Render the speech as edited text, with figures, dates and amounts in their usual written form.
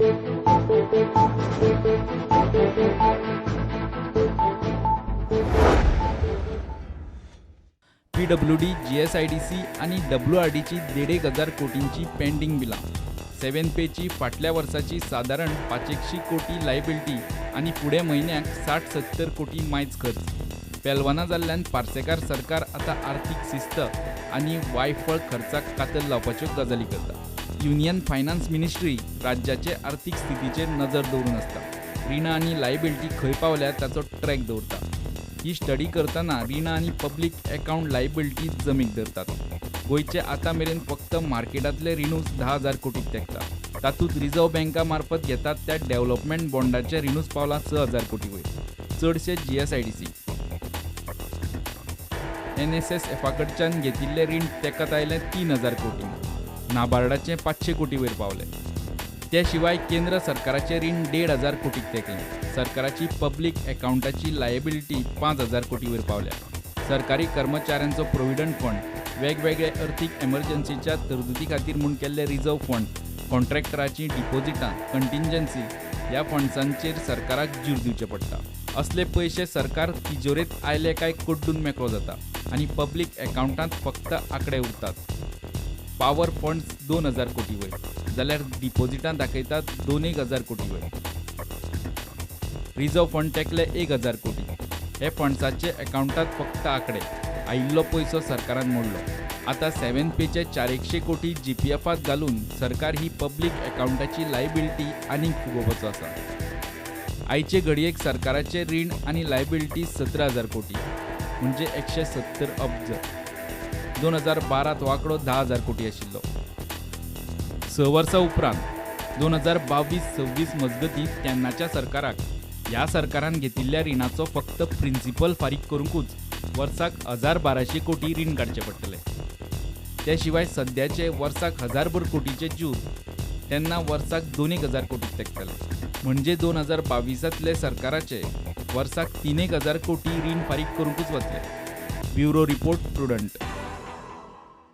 PWD, GSIDC आणि WRDची 1,500 कोटींची pending बिलां, 7पेची फाटल्या वर्साची सादारण 500 कोटी लायबिलिटी आणि फुडें म्हयन्याक 60-70 कोटी मायज खर्च। पेलवना जाल्ल्यान पार्सेकार सरकार आता आर्थीक शिस्त आणि वायफळ खर्चाक कातर लावपाच्यो गजाली करता। युनियन फायनान्स मिनिस्ट्री राज्याचे आर्थीक स्थितीचेर नजर दवरून आसता। रिणां आनी लायबिलिटी खंय पावल्या ताचो ट्रॅक दवरता। ही स्टडी करतना रिणां आनी पब्लीक अकाउंट लायबिलिटी जमीक धरतात। गोंयचे आतां मेरेन फक्त मार्केटांतले रिणूच 10,000 कोटीक तेंकता। तातूंत रिझर्व्ह बँका मार्फत घेतात त्या डेव्हलपमेंट बॉन्डाचे रिणूच पावला 6,000 कोटी वयर, चडशे GSIDC। NSSF कडच्यान घेतिल्ले रीण तेंकत आयले 3,000 कोटी, नाबार्डाचे 500 कोटी वयर पावले। त्या शिवाय केंद्र सरकाराचे रीण 1,500 कोटीक तेंकले। सरकाराची पब्लीक अकाउंटाची लायबिलिटी 5,000 कोटी वयर पावल्या। सरकारी कर्मचाऱ्यांचो प्रोव्हिडंट फंड, वेगवेगळे अर्थीक एमर्जन्सीच्या तरतुदी खातीर म्हूण केल्ले रिझर्व्ह फंड, कॉन्ट्रॅक्टराची डिपॉझिटां, कंटिंजन्सी ह्या फंड्सांचेर सरकाराक जीव दिवचे पडटा। असले पयशे सरकार तिजोरेंत आयले काय कड्डून मेकळो जाता आनी पब्लीक अकाउंटांत फक्त आंकडे उरतात। पॉवर फंड्स 2,000 कोटी वयर, जाल्यार डिपॉझिटां दाखयतात 2,000 कोटी वयर। रिझर्व्ह फंड तेकले 1,000 कोटी। हे फंड्साचे अकाउंटांत फक्त आंकडे, आयिल्लो पयसो सरकारान मोडलो। आता 7पेचे 400 कोटी GPFात घालून सरकार ही पब्लीक अकाउंटाची लायबिलिटी आनीक फुगोवपाचो आसा। आयचे घडयेक सरकाराचे रीण आनी लायबिलिटी 17,000 कोटी, म्हणजे 170 अब्ज। 2012त हो आंकडो 10,000 कोटी आशिल्लो। 6 वर्सां उपरांत 2022-26 मजगतीं तेन्नाच्या सरकाराक ह्या सरकारान घेतिल्ल्या रिणाचो फक्त प्रिन्सिपल फारीक करूंकूच वर्साक 1,200 कोटी रीण काडचे पडटले। त्या शिवाय सद्याचे वर्साक 1,000 कोटीचे जूर तेन्ना वर्साक 2,000 कोटी तेंकतले, म्हणजे 2022तले सरकाराचे वर्साक 3,000 कोटी रीण फारीक करूंकूच वतले। Bureau report, prudent.